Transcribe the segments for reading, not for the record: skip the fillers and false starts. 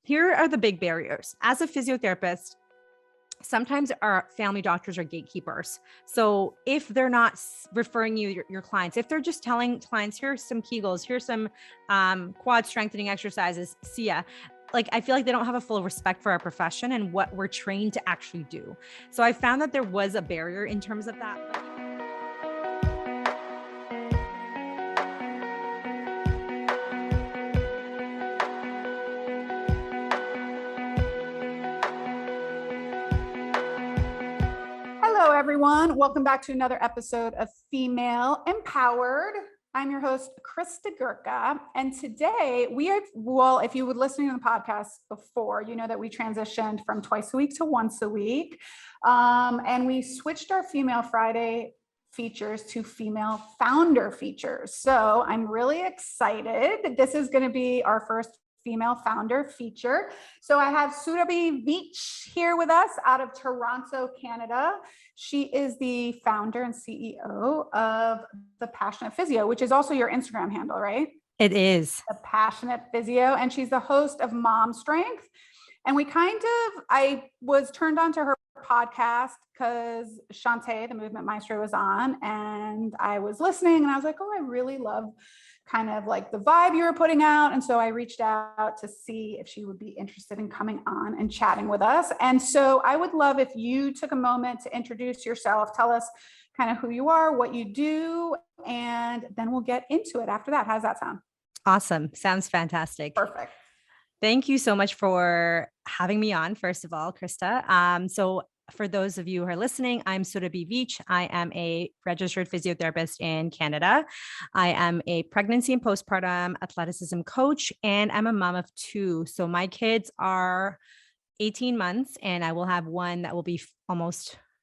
here are the big barriers. As a physiotherapist, sometimes our family doctors are gatekeepers. So if they're not referring your clients, if they're just telling clients, here's some Kegels, here's some quad strengthening exercises, see ya. Like, I feel like they don't have a full respect for our profession and what we're trained to actually do. So I found that there was a barrier in terms of that. Hello, everyone. Welcome back to another episode of Female Empowered. I'm your host, Krista Gurka. And today if you were listening to the podcast before, you know that we transitioned from twice a week to once a week. And we switched our Female Friday features to female founder features. So I'm really excited. This is going to be our first female founder feature. So I have Surabhi Vietch here with us out of Toronto, Canada. She is the founder and CEO of The Passionate Physio, which is also your Instagram handle, right? It is. The Passionate Physio. And she's the host of Mom Strength. And I was turned on to her podcast because Shantae, the movement maestro, was on, and I was listening and I was like, oh, I really love kind of like the vibe you were putting out. And so I reached out to see if she would be interested in coming on and chatting with us. And so I would love if you took a moment to introduce yourself, tell us kind of who you are, what you do, and then we'll get into it after that. How's that sound? Awesome. Sounds fantastic. Perfect. Thank you so much for having me on, first of all, Krista. So for those of you who are listening, I'm Surabhi Vietch. I am a registered physiotherapist in Canada. I am a pregnancy and postpartum athleticism coach, and I'm a mom of two. So my kids are 18 months, and I will have one that will be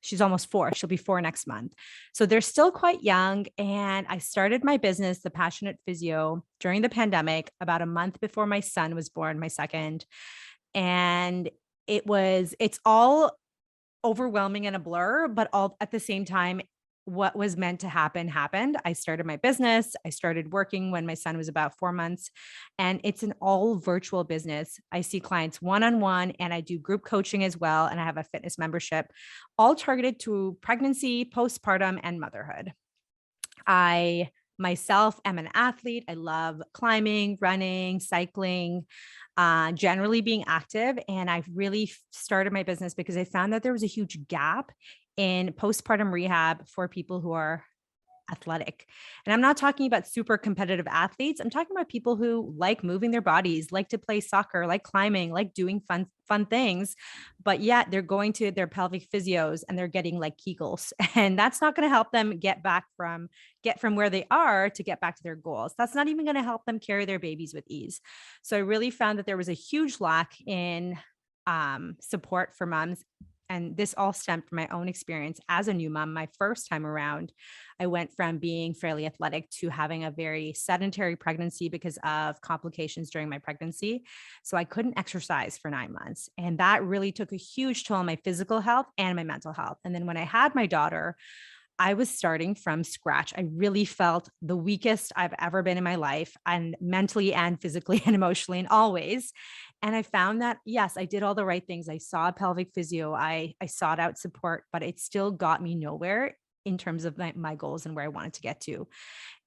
she's almost 4. She'll be 4 next month. So they're still quite young. And I started my business, The Passionate Physio, during the pandemic, about a month before my son was born, my second. And it's all overwhelming and a blur, but all at the same time, what was meant to happen happened. I started my business. I started working when my son was about 4 months, and it's an all virtual business. I see clients one-on-one, and I do group coaching as well. And I have a fitness membership, all targeted to pregnancy, postpartum, and motherhood. I myself am an athlete. I love climbing, running, cycling, generally being active. And I really started my business because I found that there was a huge gap in postpartum rehab for people who are athletic. And I'm not talking about super competitive athletes. I'm talking about people who like moving their bodies, like to play soccer, like climbing, like doing fun things, but yet they're going to their pelvic physios and they're getting like Kegels. And that's not going to help them get from where they are to get back to their goals. That's not even going to help them carry their babies with ease. So I really found that there was a huge lack in support for moms. And this all stemmed from my own experience as a new mom. My first time around, I went from being fairly athletic to having a very sedentary pregnancy because of complications during my pregnancy. So I couldn't exercise for 9 months. And that really took a huge toll on my physical health and my mental health. And then when I had my daughter, I was starting from scratch. I really felt the weakest I've ever been in my life, and mentally and physically and emotionally and always. And I found that, yes, I did all the right things. I saw a pelvic physio. I sought out support, but it still got me nowhere in terms of my goals and where I wanted to get to.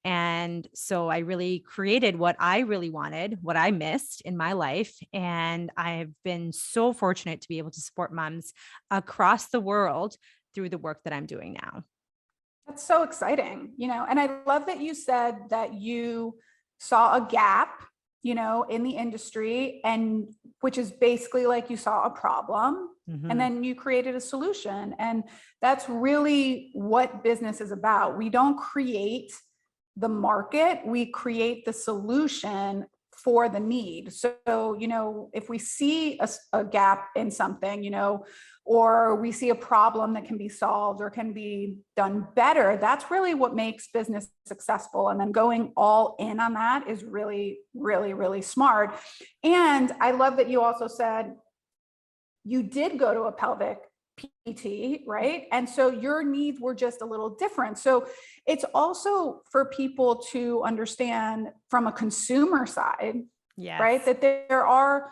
And so I really created what I really wanted, what I missed in my life. And I've been so fortunate to be able to support moms across the world through the work that I'm doing now. That's so exciting, and I love that you said that you saw a gap, in the industry, and which is basically like you saw a problem and then you created a solution. And that's really what business is about. We don't create the market, we create the solution for the need. So, if we see a gap in something, or we see a problem that can be solved or can be done better, that's really what makes business successful. And then going all in on that is really, really, really smart. And I love that you also said you did go to a pelvic PT, right? And so your needs were just a little different. So it's also for people to understand from a consumer side, yes, right? That there are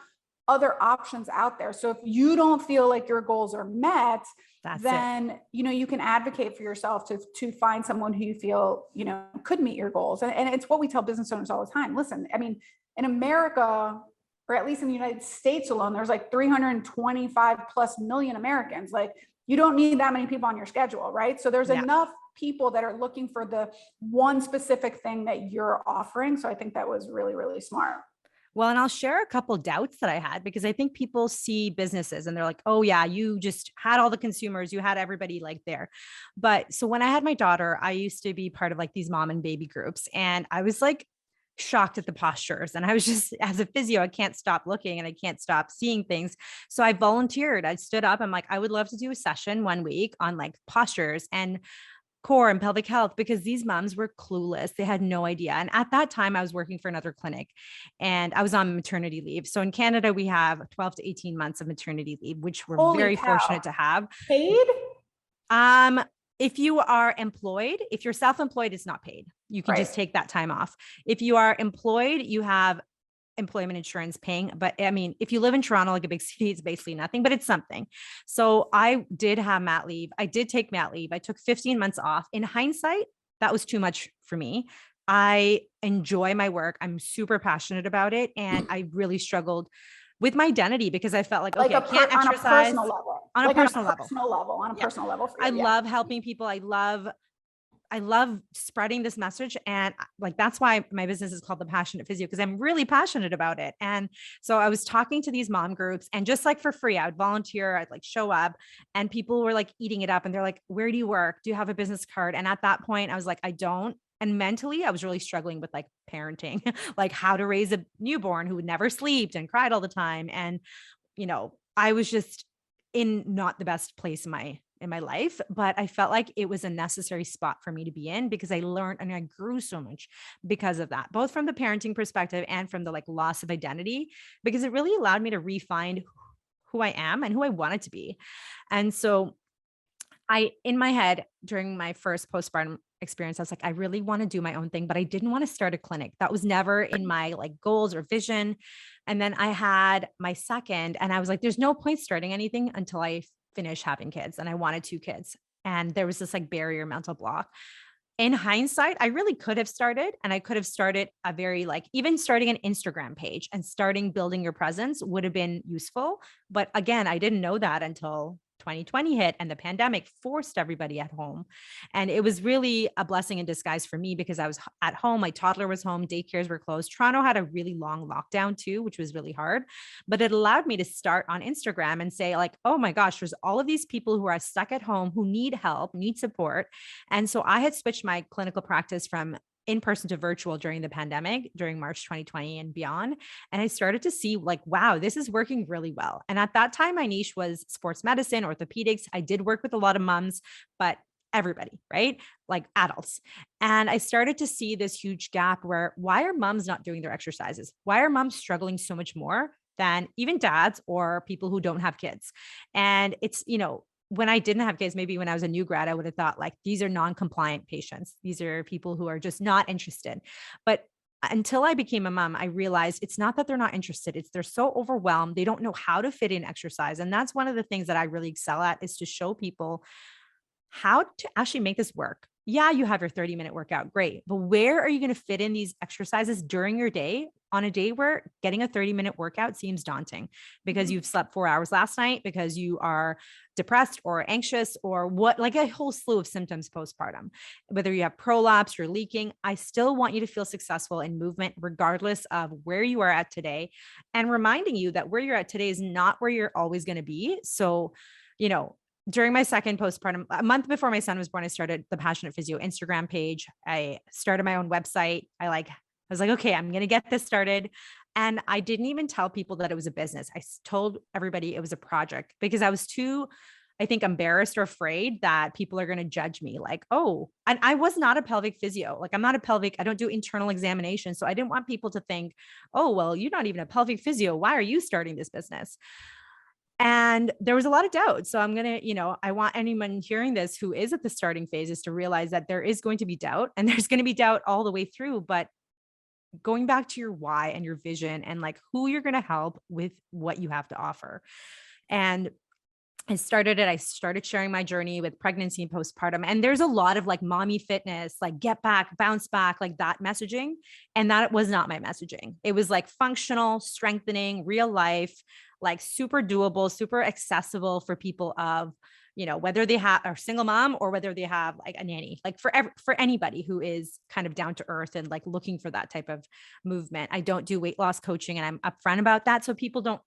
other options out there. So if you don't feel like your goals are met, That's it. then, you can advocate for yourself to find someone who you feel, could meet your goals. And it's what we tell business owners all the time. Listen, I mean, in America, or at least in the United States alone, there's like 325 plus million Americans. Like, you don't need that many people on your schedule, right? So there's enough people that are looking for the one specific thing that you're offering. So I think that was really, really smart. Well, and I'll share a couple doubts that I had, because I think people see businesses and they're like, oh yeah, you just had all the consumers, you had everybody like there. But so when I had my daughter, I used to be part of like these mom and baby groups, and I was like shocked at the postures. And I was just, as a physio, I can't stop looking and I can't stop seeing things. So I volunteered. I stood up. I'm like, I would love to do a session one week on like postures and core and pelvic health, because these moms were clueless. They had no idea. And at that time, I was working for another clinic and I was on maternity leave. So in Canada, we have 12 to 18 months of maternity leave, which we're Holy very cow. fortunate to have. Paid? If you are employed, if you're self-employed, it's not paid. You can Right. just take that time off. If you are employed, you have employment insurance paying. But I mean, if you live in Toronto, like a big city, it's basically nothing, but it's something. So I did have mat leave. I did take mat leave. I took 15 months off. In hindsight, that was too much for me. I enjoy my work. I'm super passionate about it. And I really struggled with my identity because I felt like, okay, I can't on a exercise personal level. on a Like personal level. On a Yeah. personal level for you. I Yeah. love helping people. I love spreading this message. And like, that's why my business is called The Passionate Physio, because I'm really passionate about it. And so I was talking to these mom groups, and just like for free, I would volunteer, I'd like show up, and people were like eating it up. And they're like, where do you work? Do you have a business card? And at that point I was like, I don't. And mentally, I was really struggling with like parenting, like how to raise a newborn who never slept and cried all the time. And, I was just in not the best place in my life, but I felt like it was a necessary spot for me to be in, because I learned and I grew so much because of that, both from the parenting perspective and from the like loss of identity, because it really allowed me to refine who I am and who I wanted to be. And so in my head, during my first postpartum experience, I was like, I really want to do my own thing, but I didn't want to start a clinic. That was never in my like goals or vision. And then I had my second, and I was like, there's no point starting anything until I finish having kids. And I wanted 2 kids. And there was this like barrier mental block. In hindsight, I really could have started, and I could have started a very like, even starting an Instagram page and starting building your presence would have been useful. But again, I didn't know that until 2020 hit and the pandemic forced everybody at home. And it was really a blessing in disguise for me, because I was at home. My toddler was home. Daycares were closed. Toronto had a really long lockdown too, which was really hard, but it allowed me to start on Instagram and say like, oh my gosh, there's all of these people who are stuck at home, who need help, need support. And so I had switched my clinical practice from in-person to virtual during the pandemic, during March 2020 and beyond. And I started to see like, wow, this is working really well. And at that time, my niche was sports medicine, orthopedics. I did work with a lot of moms, but everybody, right? Like adults. And I started to see this huge gap where, why are moms not doing their exercises? Why are moms struggling so much more than even dads or people who don't have kids? And it's, when I didn't have kids, maybe when I was a new grad, I would have thought like, these are non-compliant patients. These are people who are just not interested. But until I became a mom, I realized it's not that they're not interested. It's they're so overwhelmed. They don't know how to fit in exercise. And that's one of the things that I really excel at, is to show people how to actually make this work. Yeah, you have your 30-minute workout. Great. But where are you going to fit in these exercises during your day, on a day where getting a 30-minute workout seems daunting because you've slept 4 hours last night, because you are depressed or anxious or what, like a whole slew of symptoms postpartum, whether you have prolapse, you're leaking. I still want you to feel successful in movement, regardless of where you are at today, and reminding you that where you're at today is not where you're always going to be. So, during my second postpartum, a month before my son was born, I started the Passionate Physio Instagram page. I started my own website. I was like, okay, I'm going to get this started. And I didn't even tell people that it was a business. I told everybody it was a project, because I was too, I think, embarrassed or afraid that people are going to judge me like, oh, and I was not a pelvic physio. Like I don't do internal examination. So I didn't want people to think, oh, well, you're not even a pelvic physio. Why are you starting this business? And there was a lot of doubt. So I'm going to, I want anyone hearing this who is at the starting phase is to realize that there is going to be doubt, and there's going to be doubt all the way through. But going back to your why and your vision and like who you're going to help with what you have to offer. And I started sharing my journey with pregnancy and postpartum. And there's a lot of like mommy fitness, like get back, bounce back, like that messaging. And that was not my messaging. It was like functional, strengthening, real life, like super doable, super accessible for people of, whether they are single mom or whether they have like a nanny, like for anybody who is kind of down to earth and like looking for that type of movement. I don't do weight loss coaching, and I'm upfront about that. So people don't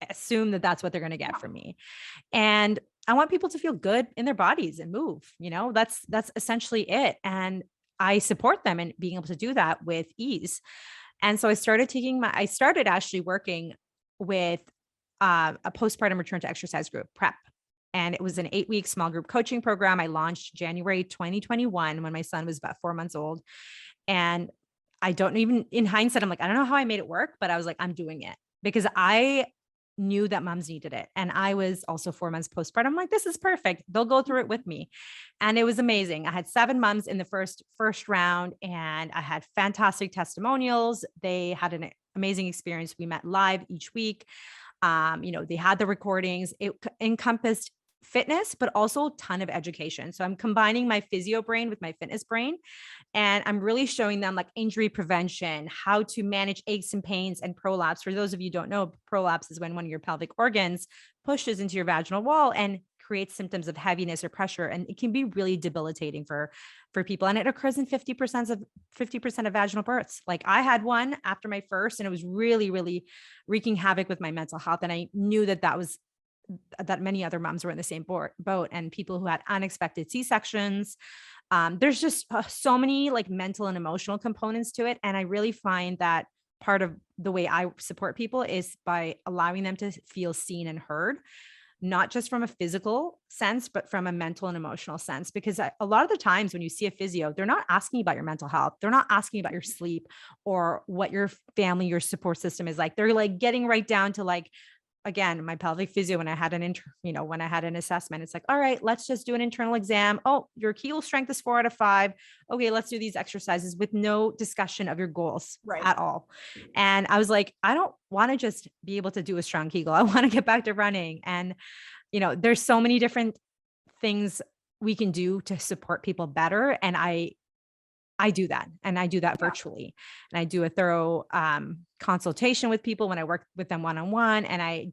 assume that that's what they're going to get from me. And I want people to feel good in their bodies and move, that's essentially it. And I support them in being able to do that with ease. And so I started actually working with a postpartum return to exercise group, PrEP. And it was an 8-week small group coaching program. I launched January 2021 when my son was about 4 months old. And I don't even, in hindsight, I'm like, I don't know how I made it work, but I was like, I'm doing it because I knew that moms needed it. And I was also 4 months postpartum. I'm like, this is perfect. They'll go through it with me. And it was amazing. I had 7 moms in the first round, and I had fantastic testimonials. They had an amazing experience. We met live each week. They had the recordings. It encompassed fitness, but also a ton of education. So I'm combining my physio brain with my fitness brain. And I'm really showing them like injury prevention, how to manage aches and pains and prolapse. For those of you who don't know, prolapse is when one of your pelvic organs pushes into your vaginal wall and creates symptoms of heaviness or pressure. And it can be really debilitating for people. And it occurs in 50% of vaginal births. Like I had one after my first, and it was really, really wreaking havoc with my mental health. And I knew that many other moms were in the same boat, and people who had unexpected C-sections. There's just so many like mental and emotional components to it. And I really find that part of the way I support people is by allowing them to feel seen and heard, not just from a physical sense, but from a mental and emotional sense. Because a lot of the times when you see a physio, they're not asking about your mental health. They're not asking about your sleep or what your family, your support system is like. They're like getting right down to like, again, my pelvic physio, when I had when I had an assessment, it's like, all right, let's just do an internal exam. Oh, your Kegel strength is 4 out of 5. Okay, let's do these exercises with no discussion of your goals at all. And I was like, I don't want to just be able to do a strong Kegel. I want to get back to running. And, there's so many different things we can do to support people better. And I do that, and I do that virtually. And I do a thorough consultation with people when I work with them one-on-one. And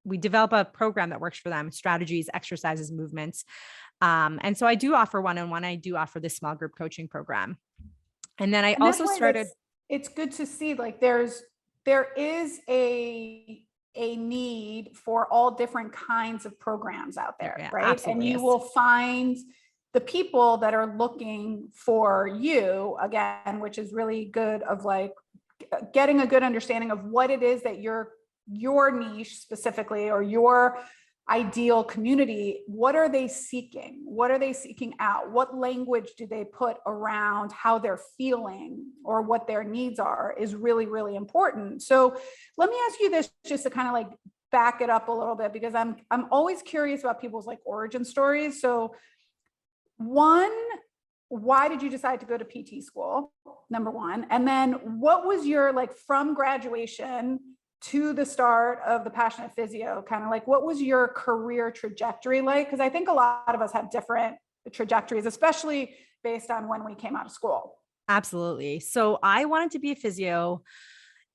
we develop a program that works for them, strategies, exercises, movements. And so I do offer one-on-one. I do offer this small group coaching program. And then I also started. It's good to see like there is a need for all different kinds of programs out there, right? And you will find the people that are looking for you again, which is really good of like getting a good understanding of what it is that your niche specifically, or your ideal community, what are they seeking? What are they seeking out? What language do they put around how they're feeling or what their needs are is really, really important. So let me ask you this just to kind of like back it up a little bit, because I'm always curious about people's like origin stories. So one, why did you decide to go to PT school? Number one. And then what was your, like, from graduation to the start of the Passionate Physio, kind of like, what was your career trajectory like? Because I think a lot of us have different trajectories, especially based on when we came out of school. Absolutely. So I wanted to be a physio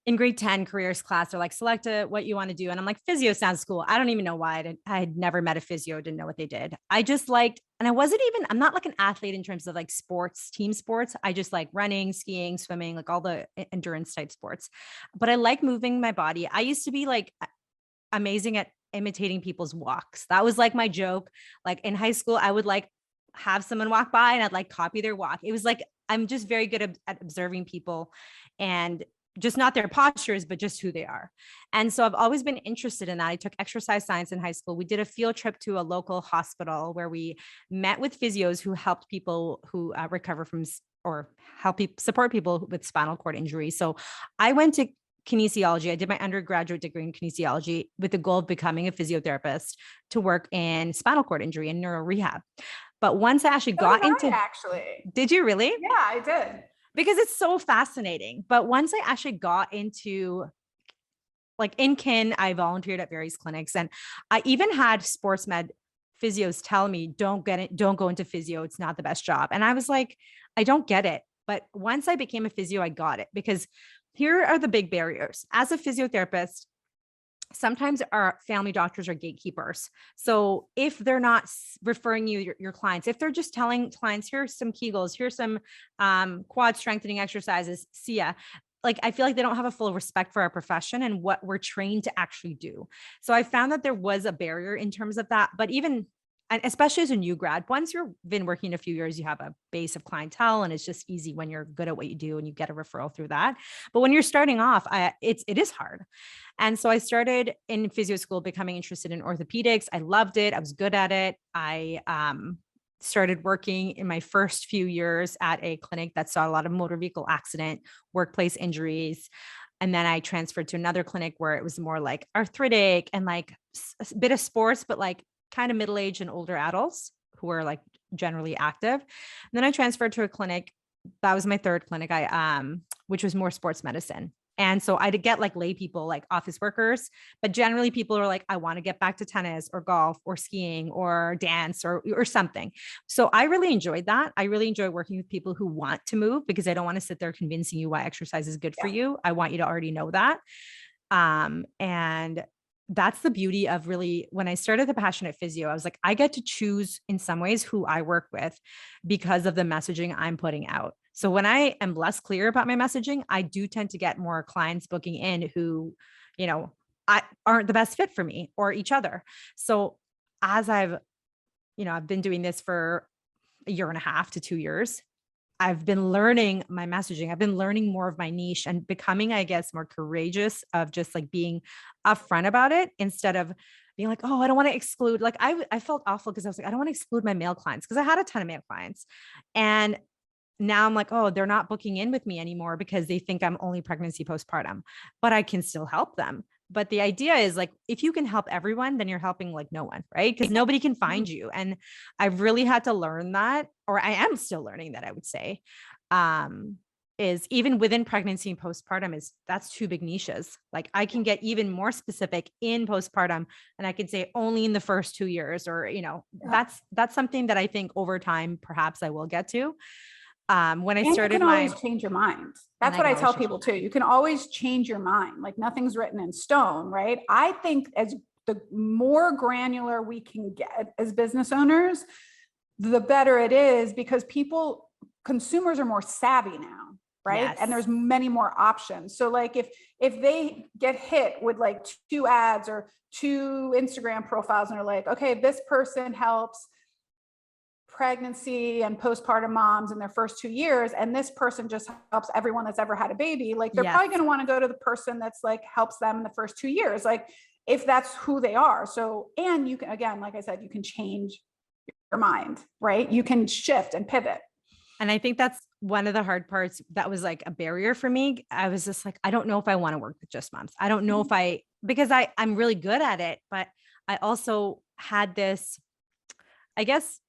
in grade 10 careers class. They're like, select what you want to do. And I'm like, physio sounds cool. I don't even know why. I had never met a physio, didn't know what they did. I just liked, and I'm not like an athlete in terms of like sports, team sports. I just like running, skiing, swimming, like all the endurance type sports. But I like moving my body. I used to be like amazing at imitating people's walks. That was like my joke. Like in high school, I would like have someone walk by and I'd like copy their walk. It was like, I'm just very good at observing people, and just not their postures, but just who they are. And so I've always been interested in that. I took exercise science in high school. We did a field trip to a local hospital where we met with physios who helped people who recover from or help support people with spinal cord injury. So I went to kinesiology. I did my undergraduate degree in kinesiology with the goal of becoming a physiotherapist to work in spinal cord injury and neuro rehab. But once I actually got into, actually, did you really? Yeah, I did. because it's so fascinating. But once I actually got into, like, in kin, I volunteered at various clinics, and I even had sports med physios tell me, don't go into physio. It's not the best job. And I was like, I don't get it. But once I became a physio, I got it, because here are the big barriers. As a physiotherapist, sometimes our family doctors are gatekeepers. So if they're not referring you your clients, if they're just telling clients, here's some Kegels, here's some quad strengthening exercises, see ya. Like, I feel like they don't have a full respect for our profession and what we're trained to actually do. So I found that there was a barrier in terms of that. But even, and especially as a new grad, once you've been working a few years, you have a base of clientele, and it's just easy when you're good at what you do and you get a referral through that. But when you're starting off, it is hard. And so I started in physio school, becoming interested in orthopedics. I loved it. I was good at it. I started working in my first few years at a clinic that saw a lot of motor vehicle accident, workplace injuries. And then I transferred to another clinic where it was more like arthritic and like a bit of sports, but like kind of middle-aged and older adults who are like generally active. And then I transferred to a clinic. That was my third clinic, which was more sports medicine. And so I'd get like lay people, like office workers, but generally people are like, I want to get back to tennis or golf or skiing or dance or something. So I really enjoyed that. I really enjoy working with people who want to move, because I don't want to sit there convincing you why exercise is good for you. I want you to already know that. And that's the beauty of, really, when I started the Passionate Physio, I was like, I get to choose in some ways who I work with because of the messaging I'm putting out. So when I am less clear about my messaging, I do tend to get more clients booking in who, aren't the best fit for me or each other. So as I've been doing this for a year and a half to 2 years, I've been learning my messaging. I've been learning more of my niche and becoming, I guess, more courageous of just like being upfront about it, instead of being like, oh, I don't want to exclude. Like I felt awful because I was like, I don't want to exclude my male clients, because I had a ton of male clients. And now I'm like, oh, they're not booking in with me anymore because they think I'm only pregnancy postpartum, but I can still help them. But the idea is like, if you can help everyone, then you're helping like no one, right? Because nobody can find you. And I've really had to learn that, or I am still learning that, I would say, is even within pregnancy and postpartum, that's two big niches. Like I can get even more specific in postpartum, and I can say only in the first 2 years, or, that's something that I think over time, perhaps I will get to. When I and started you can always change your mind. That's what I tell people too. You can always change your mind. Like nothing's written in stone, right? I think as the more granular we can get as business owners, the better it is, because consumers are more savvy now, right? Yes. And there's many more options. So like if they get hit with like 2 ads or 2 Instagram profiles and are like, okay, this person helps pregnancy and postpartum moms in their first 2 years, and this person just helps everyone that's ever had a baby, like they're probably going to want to go to the person that's like helps them in the first 2 years, like if that's who they are. So, and you can, again, like I said, you can change your mind, right? You can shift and pivot. And I think that's one of the hard parts that was like a barrier for me. I was just like, I don't know if I want to work with just moms. I don't know if because I'm really good at it, but I also had this, I guess,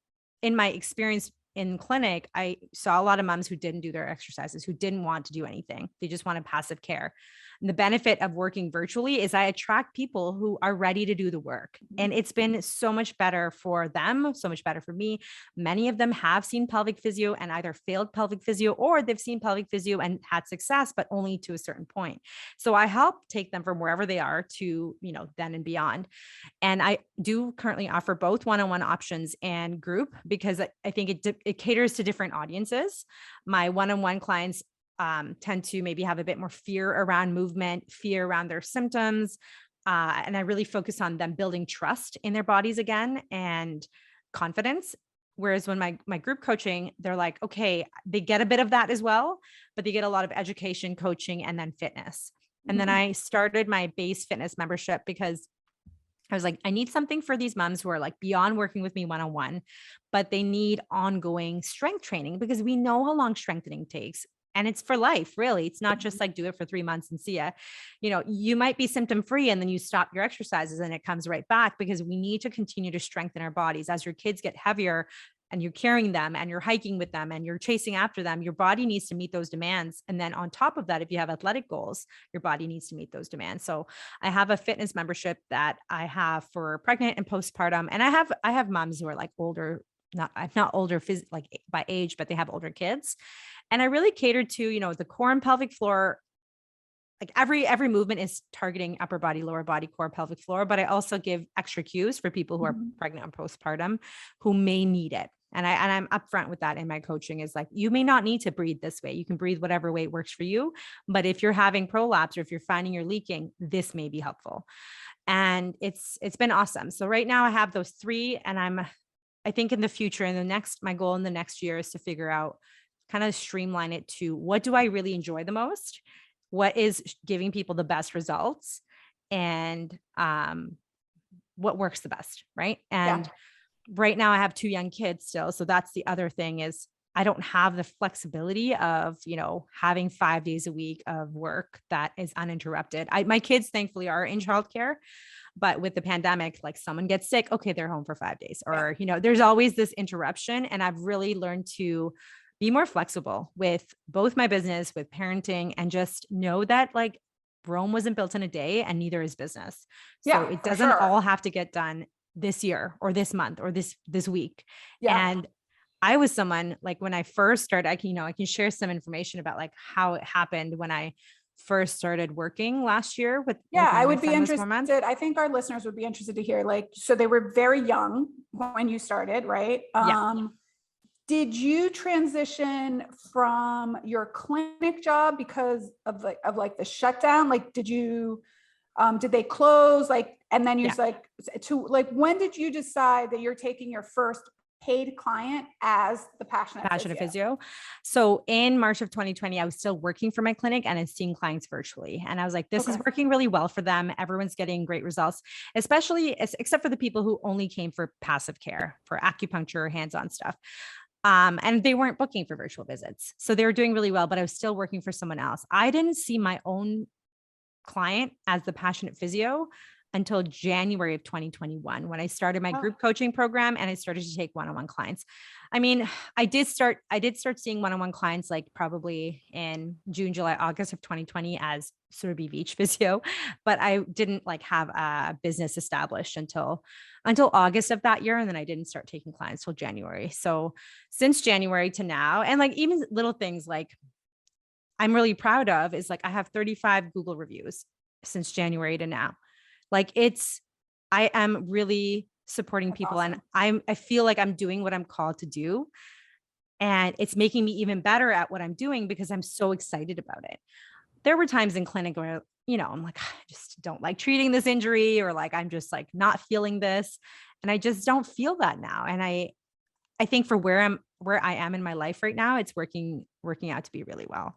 in my experience in clinic, I saw a lot of moms who didn't do their exercises, who didn't want to do anything. They just wanted passive care. And the benefit of working virtually is I attract people who are ready to do the work. And it's been so much better for them, so much better for me. Many of them have seen pelvic physio and either failed pelvic physio, or they've seen pelvic physio and had success, but only to a certain point. So I help take them from wherever they are to, then and beyond. And I do currently offer both one-on-one options and group, because I think it caters to different audiences. My one-on-one clients tend to maybe have a bit more fear around movement, fear around their symptoms. And I really focus on them building trust in their bodies again and confidence. Whereas when my group coaching, they're like, okay, they get a bit of that as well, but they get a lot of education, coaching, and then fitness. And then I started my base fitness membership because I was like, I need something for these moms who are like beyond working with me one-on-one, but they need ongoing strength training, because we know how long strengthening takes. And it's for life, really. It's not just like do it for 3 months and see ya. You might be symptom free and then you stop your exercises and it comes right back, because we need to continue to strengthen our bodies. As your kids get heavier, and you're carrying them and you're hiking with them and you're chasing after them, your body needs to meet those demands. And then on top of that, if you have athletic goals, your body needs to meet those demands. So I have a fitness membership that I have for pregnant and postpartum. And I have moms who are like older, not older like by age, but they have older kids. And I really cater to, you know, the core and pelvic floor. Like every movement is targeting upper body, lower body, core, pelvic floor, but I also give extra cues for people who are pregnant and postpartum who may need it. And I'm upfront with that in my coaching, is like, you may not need to breathe this way. You can breathe whatever way works for you. But if you're having prolapse or if you're finding you're leaking, this may be helpful. And it's been awesome. So right now I have those three, and I think in the future, my goal in the next year is to figure out, kind of streamline it to, what do I really enjoy the most? What is giving people the best results, and what works the best, right? And right now I have 2 young kids still. So that's the other thing, is I don't have the flexibility of, you know, having 5 days a week of work that is uninterrupted. My kids thankfully are in childcare, but with the pandemic, like someone gets sick, okay, they're home for 5 days, or, you know, there's always this interruption. And I've really learned to be more flexible with both my business, with parenting, and just know that like Rome wasn't built in a day, and neither is business. So it doesn't all have to get done this year or this month or this week. And I was someone, like when I first started, I can share some information about like how it happened when I first started working last year with. I would be interested. I think our listeners would be interested to hear, like, so they were very young when you started, right? Did you transition from your clinic job because of the shutdown? Like, did they close? Like, and then you when did you decide that you're taking your first paid client as the passionate physio? So in March of 2020, I was still working for my clinic and I'm seeing clients virtually. And I was like, this is working really well for them. Everyone's getting great results, except for the people who only came for passive care, for acupuncture, hands-on stuff. And they weren't booking for virtual visits. So they were doing really well, but I was still working for someone else. I didn't see my own client as the passionate physio until January of 2021, when I started my group coaching program and I started to take one-on-one clients. I mean, I did start seeing one-on-one clients like probably in June, July, August of 2020 as Surabhi Vietch physio, but I didn't like have a business established until August of that year. And then I didn't start taking clients till January. So since January to now, and like even little things like I'm really proud of is like I have 35 Google reviews since January to now. Like I am really supporting people, and I feel like I'm doing what I'm called to do. And it's making me even better at what I'm doing because I'm so excited about it. There were times in clinic where, you know, I'm like, I just don't like treating this injury, or like, I'm just like not feeling this. And I just don't feel that now. And I think for where I am in my life right now, it's working out to be really well.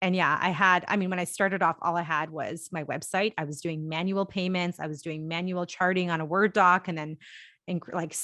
And when I started off, all I had was my website. I was doing manual payments. I was doing manual charting on a Word doc, and then like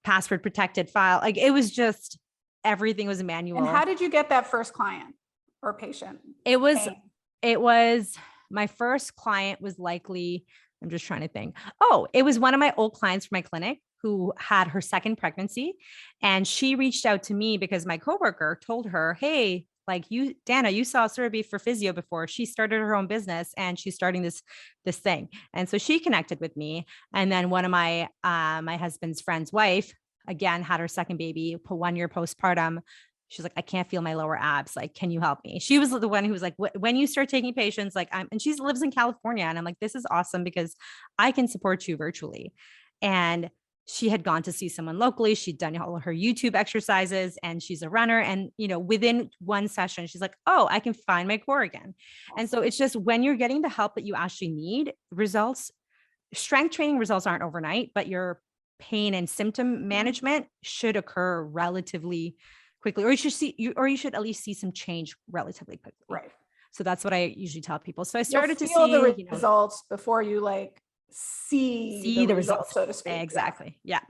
password protected file. Like it was just, everything was manual. And how did you get that first client or patient? It was my first client was likely, I'm just trying to think. Oh, it was one of my old clients from my clinic who had her second pregnancy. And she reached out to me because my coworker told her, hey, like Dana, you saw Surabhi for physio before. She started her own business and she's starting this thing. And so she connected with me. And then one of my husband's friend's wife, again, had her second baby, 1 year postpartum. She's like, I can't feel my lower abs. Like, can you help me? She was the one who was like, when you start taking patients, like and she lives in California. And I'm like, this is awesome because I can support you virtually. And she had gone to see someone locally. She'd done all her YouTube exercises, and she's a runner. And, you know, within one session, she's like, oh, I can find my core again. And so it's just, when you're getting the help that you actually need, strength training results aren't overnight, but your pain and symptom management should occur relatively quickly, or you should at least see some change relatively quickly. Right. So that's what I usually tell people. So I started to see the results before you like see the results, so to speak. Exactly. Yeah,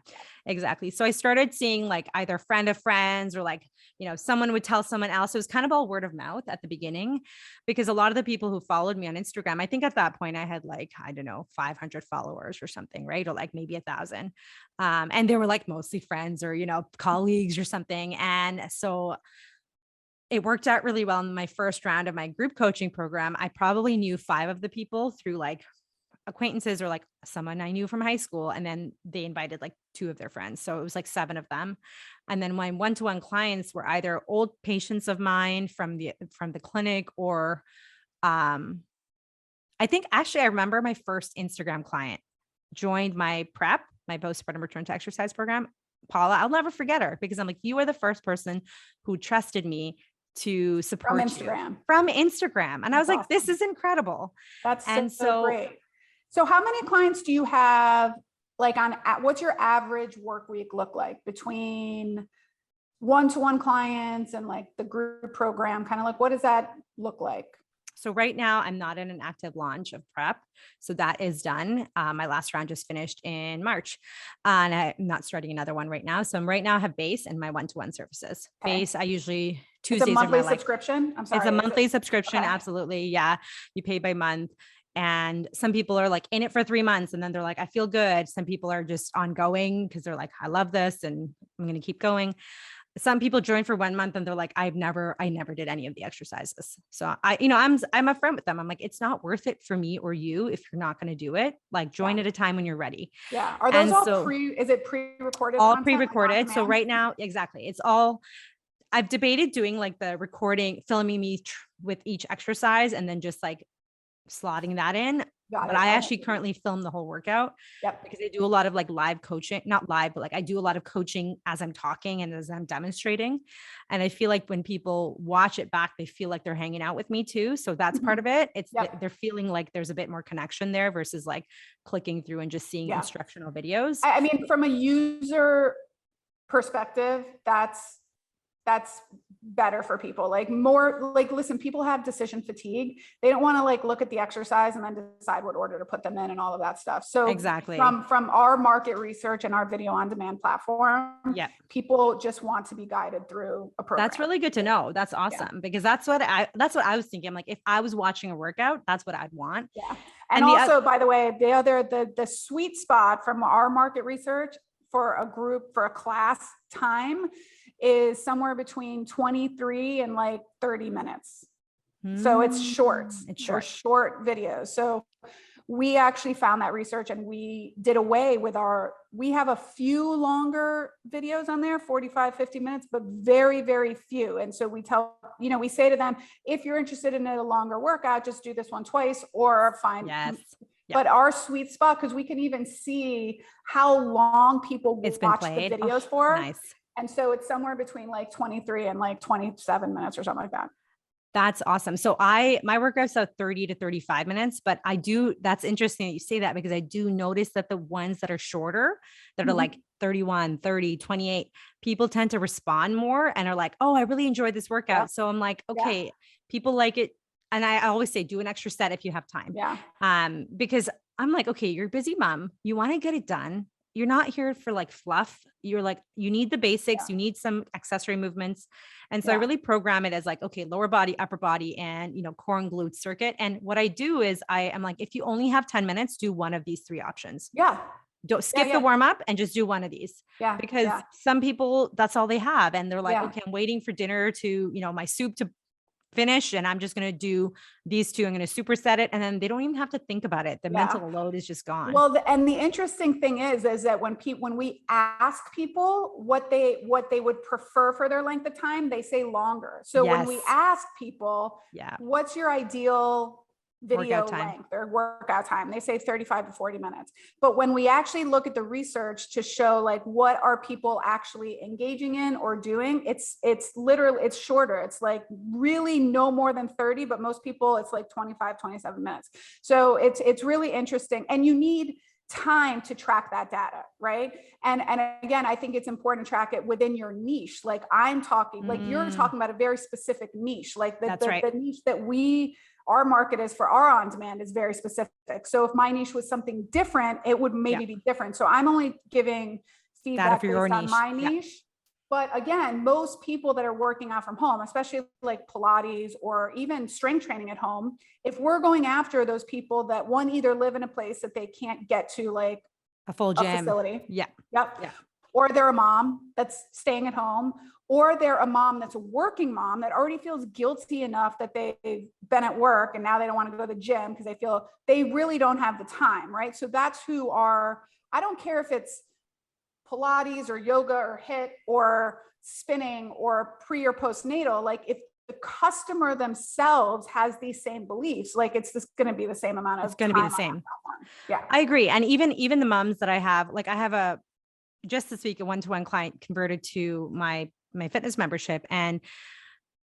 exactly. So I started seeing like either friend of friends or like, someone would tell someone else. It was kind of all word of mouth at the beginning, because a lot of the people who followed me on Instagram, I think at that point I had like, I don't know, 500 followers or something, right? Or like maybe 1,000. And they were like mostly friends or, colleagues or something. And so it worked out really well in my first round of my group coaching program. I probably knew 5 of the people through like acquaintances or like someone I knew from high school. And then they invited like 2 of their friends. So it was like 7 of them. And then my one-to-one clients were either old patients of mine from the clinic or I think actually I remember my first Instagram client joined my prep, my postpartum return to exercise program. Paula, I'll never forget her because I'm like, you are the first person who trusted me to support from Instagram. And I was like, awesome. This is incredible. That's so great. So how many clients do you have like what's your average work week look like between one-to-one clients and like the group program? Kind of like, what does that look like? So right now I'm not in an active launch of prep. So that is done. My last round just finished in March and I'm not starting another one right now. So right now I have base and my one-to-one services. Okay. Base, I usually Tuesdays. It's a monthly subscription. I'm sorry. It's a monthly subscription. Okay. Absolutely. Yeah. You pay by month. And some people are like in it for 3 months and then they're like, I feel good. Some people are just ongoing because they're like, I love this and I'm going to keep going. Some people join for 1 month and they're like, I never did any of the exercises. So I'm upfront with them. I'm like, it's not worth it for me or you if you're not going to do it. Like join at a time when you're ready. Yeah. Are those is it pre-recorded? All pre-recorded. So right now, exactly. It's all, I've debated doing like the recording, filming me with each exercise and then just like slotting that in. But I actually currently film the whole workout because I do a lot of like live coaching, not live, but like I do a lot of coaching as I'm talking and as I'm demonstrating. And I feel like when people watch it back, they feel like they're hanging out with me too. So that's part of it. It's they're feeling like there's a bit more connection there versus like clicking through and just seeing instructional videos. I mean, from a user perspective, that's better for people. Like more like, listen, people have decision fatigue. They don't want to like look at the exercise and then decide what order to put them in and all of that stuff. So exactly from our market research and our video on demand platform, people just want to be guided through a program. That's really good to know. That's awesome because that's what I was thinking. I'm like, if I was watching a workout, that's what I'd want. Yeah. And also, by the way, the sweet spot from our market research for a group, for a class time is somewhere between 23 and like 30 minutes. So it's short. They're short videos. So we actually found that research and we did away with we have a few longer videos on there, 45, 50 minutes, but very, very few. And so we we say to them, if you're interested in a longer workout, just do this one twice or find. Yes. But our sweet spot, because we can even see how long people watch the videos for. Nice. And so it's somewhere between like 23 and like 27 minutes or something like that. That's awesome. So my workouts are 30 to 35 minutes, but that's interesting that you say that because I do notice that the ones that are shorter, that are like 31, 30, 28, people tend to respond more and are like, oh, I really enjoyed this workout. Yeah. So I'm like, okay, people like it. And I always say, do an extra set if you have time. Yeah. Because I'm like, okay, you're a busy mom. You want to get it done. You're not here for like fluff. You're like, you need the basics. You need some accessory movements. And so I really program it as like, okay, lower body, upper body, and, core and glute circuit. And what I do is I am like, if you only have 10 minutes, do one of these 3 options. Yeah. Don't skip the warm up and just do one of these. Yeah. Because some people, that's all they have. And they're like, okay, I'm waiting for dinner to, my soup to finish and I'm just going to do these 2. I'm going to superset it. And then they don't even have to think about it. The mental load is just gone. Well, and the interesting thing is that when we ask people what they would prefer for their length of time, they say longer. So when we ask people, what's your ideal video length or workout time, they say 35 to 40 minutes. But when we actually look at the research to show like what are people actually engaging in or doing, it's literally, it's shorter. It's like really no more than 30, but most people it's like 25, 27 minutes. So it's really interesting. And you need time to track that data, right? And again, I think it's important to track it within your niche. Like I'm talking, like you're talking about a very specific niche, like the niche that we our market is for our on-demand is very specific. So if my niche was something different, it would maybe be different. So I'm only giving feedback based on my niche. But again, most people that are working out from home, especially like Pilates or even strength training at home, if we're going after those people that one, either live in a place that they can't get to, like a full gym facility. Yep. Or they're a mom that's staying at home, or they're a mom that's a working mom that already feels guilty enough that they've been at work and now they don't want to go to the gym because they feel they really don't have the time, right? So that's who are, I don't care if it's Pilates or yoga or HIIT or spinning or pre or postnatal, like if the customer themselves has these same beliefs, like it's just going to be the same amount of it's going to be the same. Yeah, I agree. And even the moms that I have, like I have just this week, a one-to-one client converted to my fitness membership. And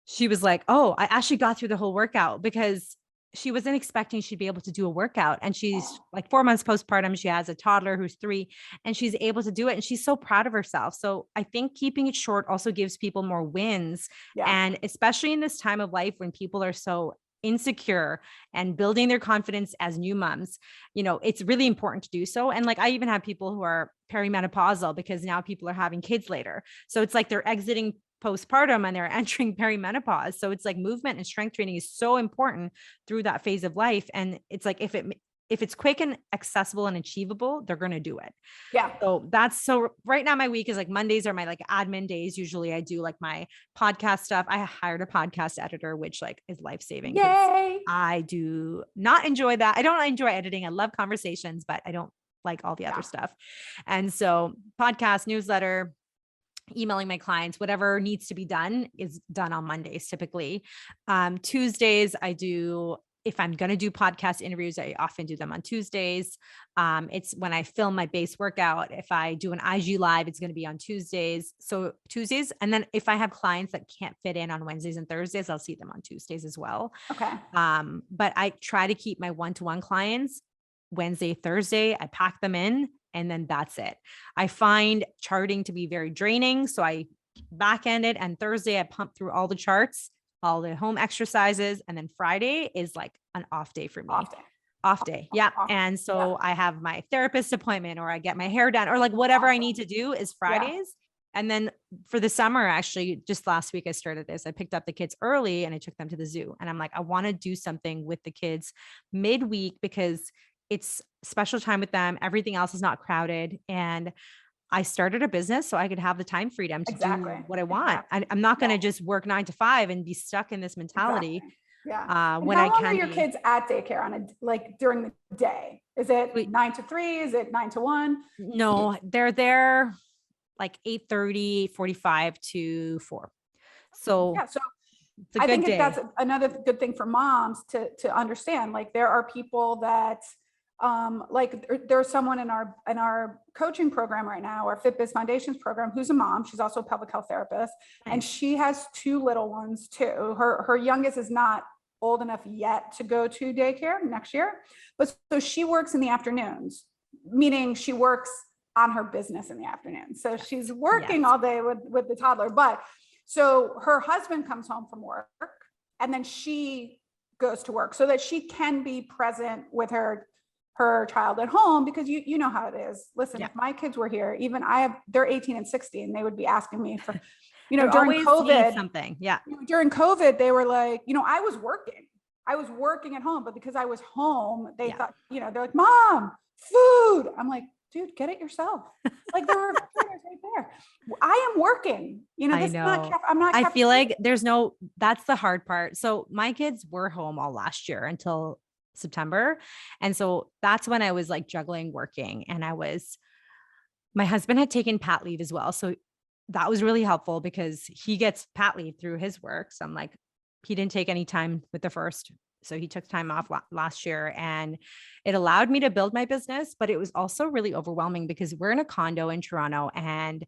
she was like, oh, I actually got through the whole workout because she wasn't expecting she'd be able to do a workout. And she's like 4 months postpartum. She has a toddler who's 3 and she's able to do it. And she's so proud of herself. So I think keeping it short also gives people more wins. And especially in this time of life when people are so insecure and building their confidence as new moms, it's really important to do so. And like, I even have people who are perimenopausal because now people are having kids later. So it's like they're exiting postpartum and they're entering perimenopause. So it's like movement and strength training is so important through that phase of life. And it's like, if it's quick and accessible and achievable, they're going to do it. Yeah. So right now my week is like Mondays are my like admin days. Usually I do like my podcast stuff. I hired a podcast editor, which like is life-saving. Yay. I do not enjoy that. I don't enjoy editing. I love conversations, but I don't like all the other stuff. And so podcast, newsletter, emailing my clients, whatever needs to be done is done on Mondays. Typically, Tuesdays, if I'm going to do podcast interviews, I often do them on Tuesdays. It's when I film my base workout. If I do an IG live, it's going to be on Tuesdays. So Tuesdays. And then if I have clients that can't fit in on Wednesdays and Thursdays, I'll see them on Tuesdays as well. Okay. But I try to keep my one-to-one clients Wednesday, Thursday, I pack them in and then that's it. I find charting to be very draining. So I back end it, and Thursday I pump through all the charts, all the home exercises. And then Friday is like an off day for me. Off day. Yeah. And so I have my therapist appointment or I get my hair done or like whatever I need to do is Fridays. And then for the summer, actually, just last week, I started this. I picked up the kids early and I took them to the zoo. And I'm like, I want to do something with the kids midweek because it's special time with them. Everything else is not crowded. And I started a business so I could have the time freedom to do what I want. I'm not going to just work 9 to 5 and be stuck in this mentality. Yeah. When how long are your kids at daycare during the day? Is it 9 to 3? Is it 9 to 1? No, they're there like 8:30, 45 to 4. So yeah. So I think that's another good thing for moms to understand. Like there are people that there's someone in our coaching program right now, our FitBiz Foundations program, who's a mom. She's also a public health therapist, and she has 2 little ones too. Her youngest is not old enough yet to go to daycare next year, but so she works in the afternoons, meaning she works on her business in the afternoon. So she's working all day with the toddler, but so her husband comes home from work and then she goes to work so that she can be present with her child at home, because you know how it is. Listen, if my kids were here, even they're 18 and 16, they would be asking me for, during COVID, something. During COVID, they were like, I was working at home, but because I was home, they thought, they're like, Mom, food. I'm like, dude, get it yourself. Like there are right there. I am working, I know. I feel like that's the hard part. So my kids were home all last year until September. And so that's when I was like juggling working, and my husband had taken pat leave as well. So that was really helpful because he gets pat leave through his work. So I'm like, he didn't take any time with the first. So he took time off last year, and it allowed me to build my business, but it was also really overwhelming because we're in a condo in Toronto, and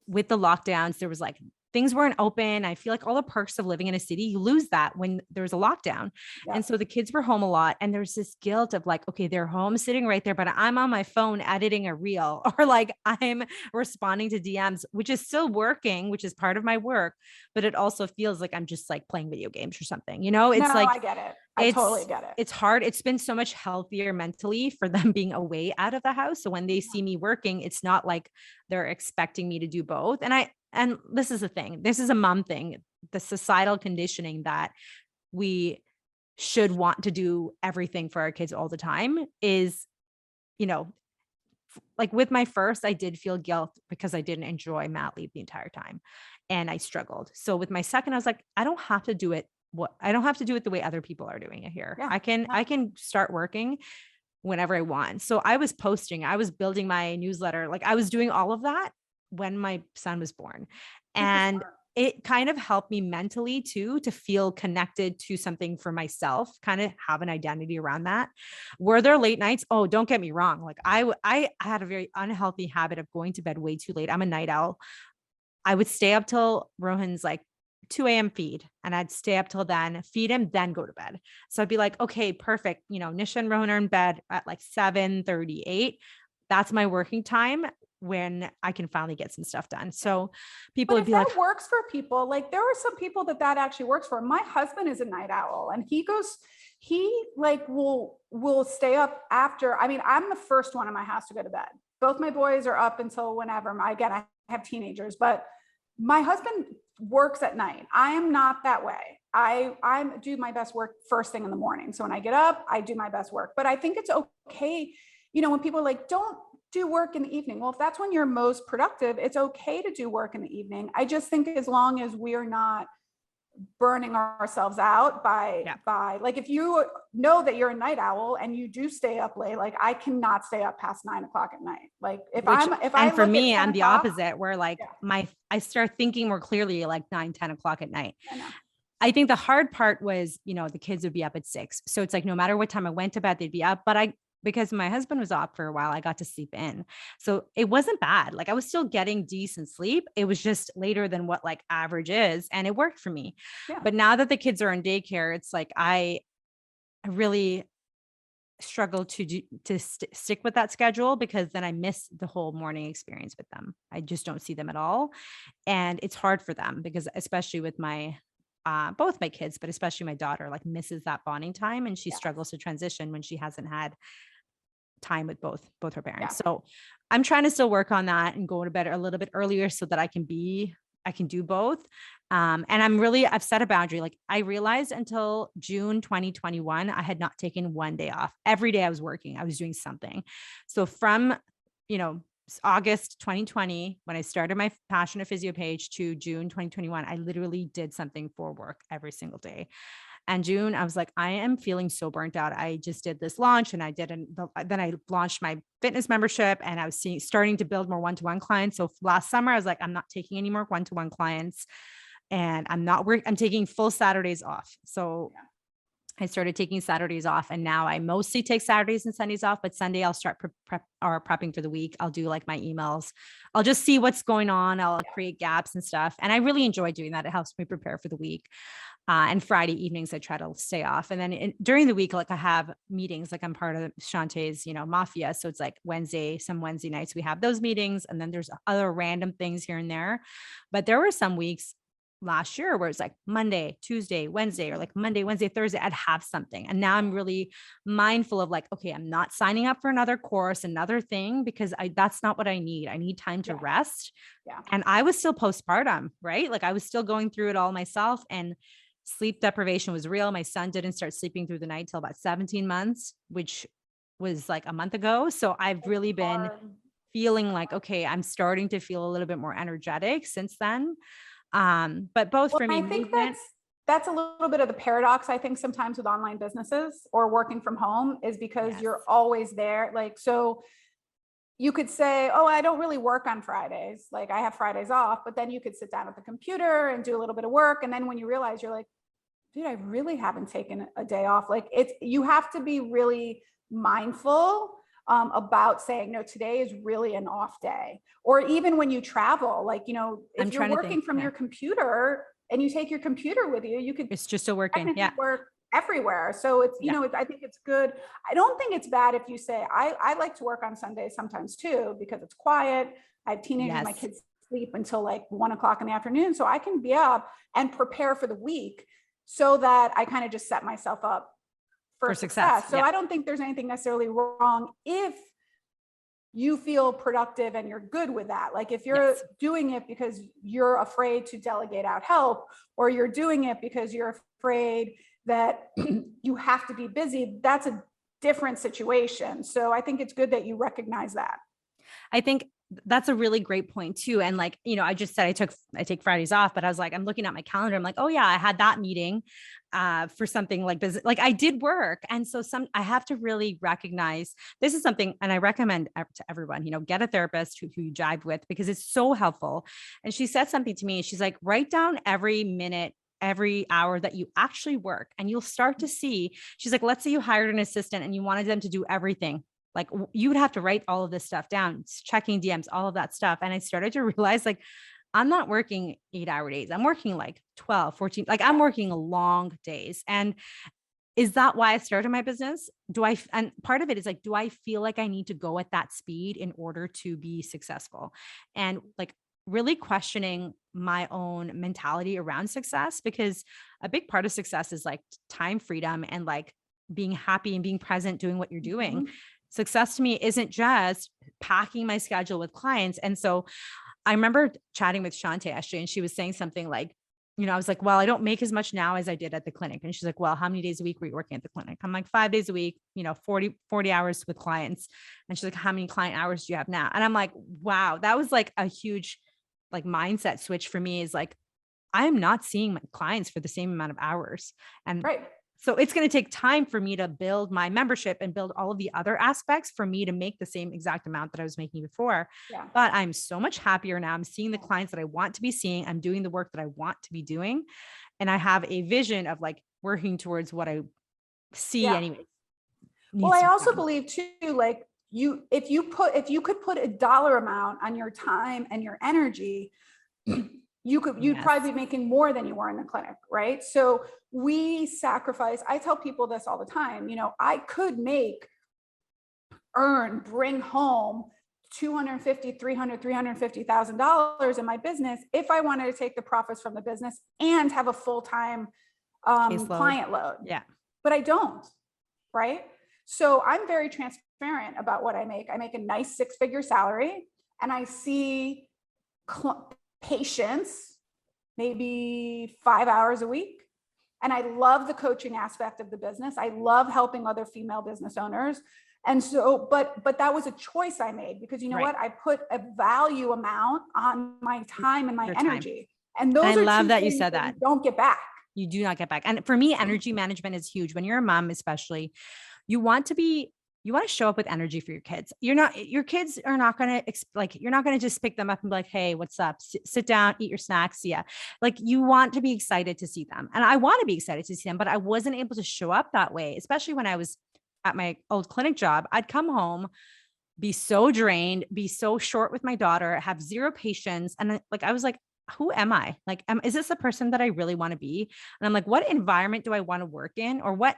with the lockdowns, there was like things weren't open. I feel like all the perks of living in a city, you lose that when there's a lockdown. Yeah. And so the kids were home a lot. And there's this guilt of like, okay, they're home sitting right there, but I'm on my phone editing a reel, or like I'm responding to DMs, which is still working, which is part of my work, but it also feels like I'm just like playing video games or something, you know, it's No, like, I get it. I totally get it. it's hard. It's been so much healthier mentally for them being away out of the house. So when they see me working, it's not like they're expecting me to do both. And this is the thing, this is a mom thing, the societal conditioning that we should want to do everything for our kids all the time is, you know, like with my first, I did feel guilt because I didn't enjoy mat leave the entire time and I struggled. So with my second, I was like, I don't have to do it. I don't have to do it the way other people are doing it here. Yeah. I can start working whenever I want. So I was posting, I was building my newsletter. Like I was doing all of that when my son was born. And it kind of helped me mentally too, to feel connected to something for myself, kind of have an identity around that. Were there late nights? Oh, don't get me wrong. Like I had a very unhealthy habit of going to bed way too late. I'm a night owl. I would stay up till Rohan's like 2 a.m. feed, and I'd stay up till then, feed him, then go to bed. So I'd be like, okay, perfect. You know, Nisha and Rohan are in bed at like 7:38. That's my working time when I can finally get some stuff done. So people But would if be that like, works for people, like there are some people that actually works for. My husband is a night owl, and he like will stay up after. I mean, I'm the first one in my house to go to bed. Both my boys are up until whenever. Again, I have teenagers, but my husband works at night. I am not that way. I do my best work first thing in the morning. So when I get up, I do my best work. But I think it's okay, you know, when people are like, don't do work in the evening. Well, if that's when you're most productive, it's okay to do work in the evening. I just think as long as we're not burning ourselves out by like, if you know that you're a night owl and you do stay up late, like I cannot stay up past 9 o'clock at night. Like and for me, I'm the opposite, where like I start thinking more clearly like 9, 10 o'clock at night. I think the hard part was, you know, the kids would be up at 6. So it's like, no matter what time I went to bed, they'd be up, but because my husband was off for a while, I got to sleep in. So it wasn't bad. Like I was still getting decent sleep. It was just later than what like average is. And it worked for me. Yeah. But now that the kids are in daycare, it's like, I really struggle to stick with that schedule, because then I miss the whole morning experience with them. I just don't see them at all. And it's hard for them because especially with my both my kids, but especially my daughter, like misses that bonding time, and she struggles to transition when she hasn't had time with both her parents. So I'm trying to still work on that and go to bed a little bit earlier so that I can do both. And I've set a boundary. Like I realized until June 2021, I had not taken one day off. Every day I was working, I was doing something. So from, you know, August 2020, when I started my Passionate Physio page, to June 2021, I literally did something for work every single day. And June, I was like, I am feeling so burnt out. I just did this launch, and then I launched my fitness membership, and I was starting to build more one-to-one clients. So last summer, I was like, I'm not taking any more one-to-one clients, and I'm taking full Saturdays off. So I started taking Saturdays off, and now I mostly take Saturdays and Sundays off, but Sunday I'll start prepping for the week. I'll do like my emails. I'll just see what's going on. I'll create gaps and stuff. And I really enjoy doing that. It helps me prepare for the week. And Friday evenings, I try to stay off. And then during the week, like I have meetings, like I'm part of Shantae's, you know, mafia. So it's like some Wednesday nights we have those meetings. And then there's other random things here and there. But there were some weeks last year where it's like Monday, Tuesday, Wednesday, or like Monday, Wednesday, Thursday, I'd have something. And now I'm really mindful of like, okay, I'm not signing up for another course, another thing, because that's not what I need. I need time to rest. And I was still postpartum, right? Like I was still going through it all myself, and sleep deprivation was real. My son didn't start sleeping through the night till about 17 months, which was like a month ago. So I've really been feeling like, okay, I'm starting to feel a little bit more energetic since then. But both for me, I think that's a little bit of the paradox, I think, sometimes with online businesses or working from home, is because you're always there. Like, so you could say, oh, I don't really work on Fridays. Like I have Fridays off, but then you could sit down at the computer and do a little bit of work. And then when you realize, you're like, dude, I really haven't taken a day off. Like you have to be really mindful about saying, no, today is really an off day. Or even when you travel, like, you know, if you're working from your computer and you take your computer with you, you could, it's just still working. Yeah. work everywhere. So it's, you know, I think it's good. I don't think it's bad if you say, I like to work on Sundays sometimes too, because it's quiet. I have teenagers, my kids sleep until like 1 o'clock in the afternoon. So I can be up and prepare for the week so that I kind of just set myself up for success. So I don't think there's anything necessarily wrong if you feel productive and you're good with that. Like if you're doing it because you're afraid to delegate out help, or you're doing it because you're afraid that you have to be busy, that's a different situation. So I think it's good that you recognize that. I think that's a really great point too. And like, you know, I just said I take Fridays off, but I was like, I'm looking at my calendar. I'm like, oh yeah, I had that meeting for something like business. Like I did work. And so I have to really recognize this is something, and I recommend to everyone, you know, get a therapist who you jive with, because it's so helpful. And she said something to me. She's like, write down every minute, every hour that you actually work, and you'll start to see. She's like, let's say you hired an assistant and you wanted them to do everything. Like you would have to write all of this stuff down, checking DMs, all of that stuff. And I started to realize like, I'm not working 8-hour days. I'm working like 12, 14, like I'm working long days. And is that why I started my business? And part of it is like, do I feel like I need to go at that speed in order to be successful? And like really questioning my own mentality around success, because a big part of success is like time freedom and like being happy and being present, doing what you're doing. Mm-hmm. Success to me isn't just packing my schedule with clients. And so I remember chatting with Shante yesterday, and she was saying something like, you know, I was like, well, I don't make as much now as I did at the clinic. And she's like, well, how many days a week were you working at the clinic? I'm like 5 days a week, you know, 40 hours with clients. And she's like, how many client hours do you have now? And I'm like, wow, that was like a huge like mindset switch for me, is like, I'm not seeing my clients for the same amount of hours. And so it's going to take time for me to build my membership and build all of the other aspects for me to make the same exact amount that I was making before. But I'm so much happier now. I'm seeing the clients that I want to be seeing. I'm doing the work that I want to be doing. And I have a vision of like working towards what I see anyway. Well, I also believe too, like if you could put a dollar amount on your time and your energy, you'd probably be making more than you were in the clinic, right? So we sacrifice. I tell people this all the time, you know, I could bring home $250,000, $300,000, $350,000 in my business if I wanted to take the profits from the business and have a full-time client load. Yeah. But I don't, right? So I'm very transparent about what I make. I make a nice 6-figure salary, and I see patients maybe 5 hours a week. And I love the coaching aspect of the business. I love helping other female business owners. And so, but that was a choice I made, because you know what? I put a value amount on my time and my energy. And those are, I love that you said that. You don't get back. You do not get back. And for me, energy management is huge. When you're a mom, especially, you want to show up with energy for your kids. Your kids are not going to you're not going to just pick them up and be like, hey, what's up? Sit down, eat your snacks. Yeah. Like you want to be excited to see them. And I want to be excited to see them, but I wasn't able to show up that way, especially when I was at my old clinic job. I'd come home, be so drained, be so short with my daughter, have zero patience. And like, I was like, who am I? Like, is this the person that I really want to be? And I'm like, what environment do I want to work in? Or what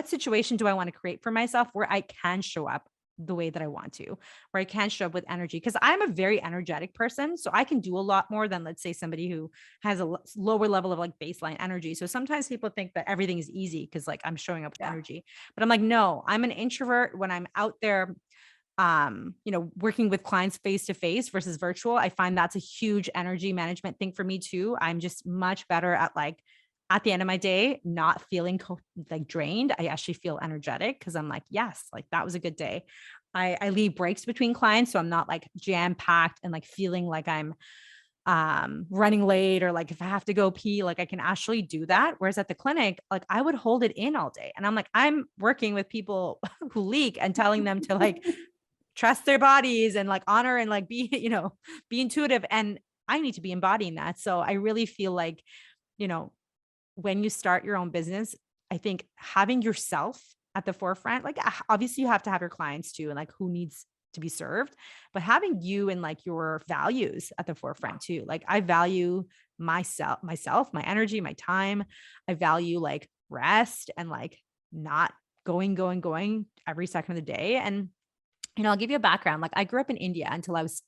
situation do I want to create for myself where I can show up the way that I want to, where I can show up with energy? Because I'm a very energetic person. So I can do a lot more than, let's say, somebody who has a lower level of like baseline energy. So sometimes people think that everything is easy because like I'm showing up with energy, but I'm like, no, I'm an introvert. When I'm out there, working with clients face to face versus virtual, I find that's a huge energy management thing for me too. I'm just much better at like, at the end of my day, not feeling like drained. I actually feel energetic because I'm like, yes, like that was a good day. I leave breaks between clients, so I'm not like jam packed and like feeling like I'm running late, or like if I have to go pee, like I can actually do that. Whereas at the clinic, like I would hold it in all day, and I'm like, I'm working with people who leak and telling them to like trust their bodies and like honor and like be intuitive, and I need to be embodying that. So I really feel like, when you start your own business, I think having yourself at the forefront. Like obviously you have to have your clients too, and like who needs to be served, but having you and like your values at the forefront too. Like I value myself, my energy, my time. I value like rest and like not going every second of the day. And, I'll give you a background. Like I grew up in India until I was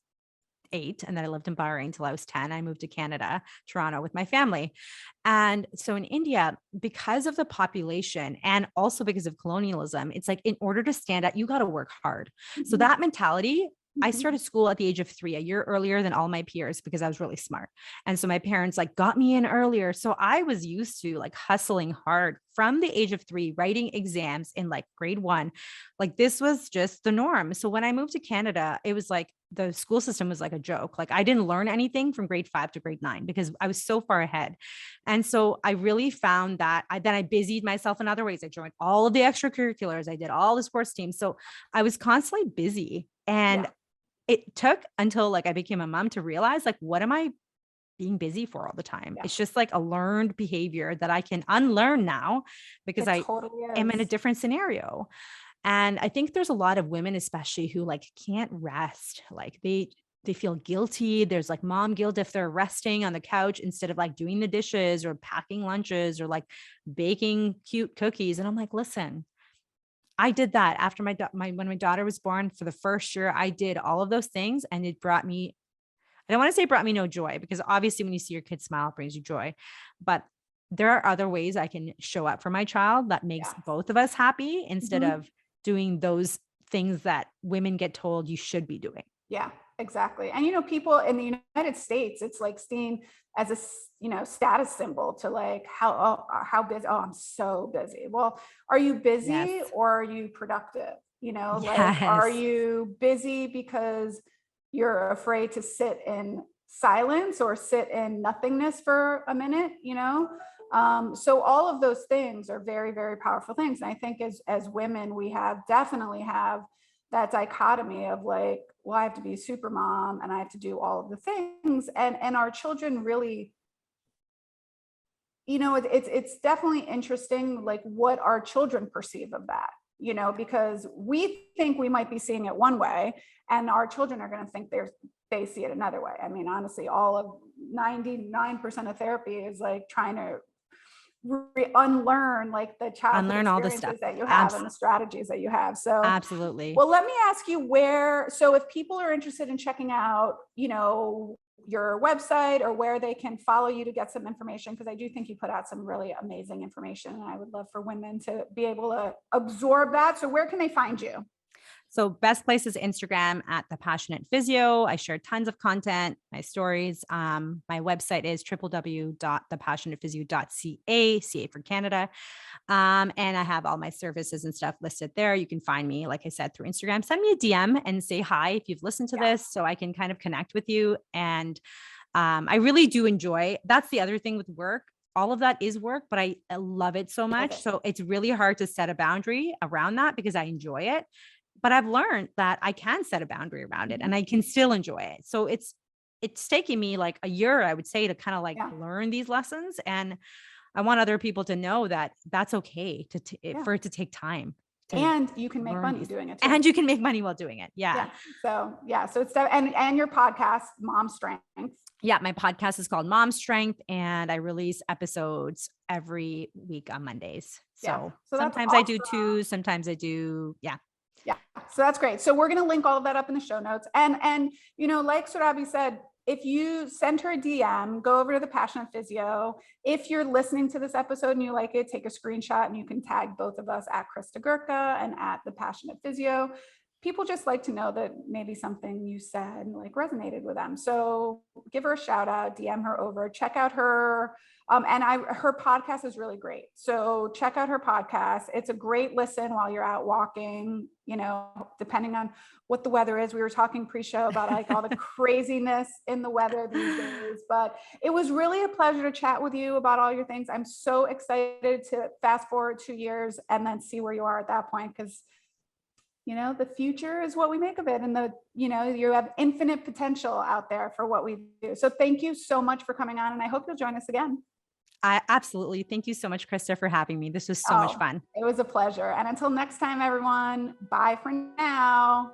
8, and then I lived in Bahrain until I was 10. I moved to Canada, Toronto, with my family. And so in India, because of the population and also because of colonialism, it's like in order to stand out, you got to work hard. So that mentality, I started school at the age of 3, a year earlier than all my peers because I was really smart. And so my parents like got me in earlier. So I was used to like hustling hard from the age of 3, writing exams in like grade 1. Like this was just the norm. So when I moved to Canada, it was like the school system was like a joke. Like I didn't learn anything from grade 5 to grade 9 because I was so far ahead. And so I really found that then I busied myself in other ways. I joined all of the extracurriculars. I did all the sports teams. So I was constantly busy. And it took until like I became a mom to realize like, what am I being busy for all the time? It's just like a learned behavior that I can unlearn now because I totally am in a is. different scenario. And I think there's a lot of women, especially who like can't rest. Like they feel guilty. There's like mom guilt if they're resting on the couch instead of like doing the dishes or packing lunches or like baking cute cookies. And I'm like, listen, I did that after when my daughter was born. For the first year, I did all of those things, and it brought me, I don't want to say brought me no joy, because obviously when you see your kid smile, it brings you joy. But there are other ways I can show up for my child that makes both of us happy instead of doing those things that women get told you should be doing. Yeah, exactly. And, people in the United States, it's like seen as a, status symbol to like how busy. Oh, I'm so busy. Well, are you busy Yes. or are you productive? Like, are Yes. you busy because you're afraid to sit in silence or sit in nothingness for a minute, so all of those things are very, very powerful things. And I think as women, we definitely have that dichotomy of like, well, I have to be a super mom and I have to do all of the things. And our children really, it's definitely interesting, like what our children perceive of that, because we think we might be seeing it one way and our children are going to think they see it another way. I mean, honestly, all of 99% of therapy is like trying to unlearn like the childhood Unlearn all the stuff. experiences that you have and the strategies that you have. So Absolutely. well, let me ask you so if people are interested in checking out, your website or where they can follow you to get some information, because I do think you put out some really amazing information and I would love for women to be able to absorb that. So where can they find you? So best place is Instagram at The Passionate Physio. I share tons of content, my stories. My website is www.thepassionatephysio.ca, CA for Canada. And I have all my services and stuff listed there. You can find me, like I said, through Instagram. Send me a DM and say hi if you've listened to this so I can kind of connect with you. And I really do enjoy, that's the other thing with work. All of that is work, but I love it so much. So it's really hard to set a boundary around that because I enjoy it. But I've learned that I can set a boundary around it and I can still enjoy it. So it's taking me like a year, I would say, to kind of like learn these lessons. And I want other people to know that that's okay for it to take time. And you can make money doing it too. And you can make money while doing it. Yeah. So it's and your podcast, Mom Strength. Yeah. My podcast is called Mom Strength, and I release episodes every week on Mondays. So sometimes I do 2, sometimes I do. Yeah. Yeah. So that's great. So we're going to link all of that up in the show notes. And, like Surabhi said, if you send her a DM, go over to The Passionate Physio. If you're listening to this episode and you like it, take a screenshot and you can tag both of us at Krista Gurka and at The Passionate Physio. People just like to know that maybe something you said like resonated with them. So give her a shout out, DM her over, check out her. Her podcast is really great. So check out her podcast. It's a great listen while you're out walking, depending on what the weather is. We were talking pre-show about like all the craziness in the weather these days, but it was really a pleasure to chat with you about all your things. I'm so excited to fast forward 2 years and then see where you are at that point. Cause the future is what we make of it. And you have infinite potential out there for what we do. So thank you so much for coming on. And I hope you'll join us again. I absolutely. Thank you so much, Krista, for having me. This was so much Oh, fun. it was a pleasure. And until next time, everyone, bye for now.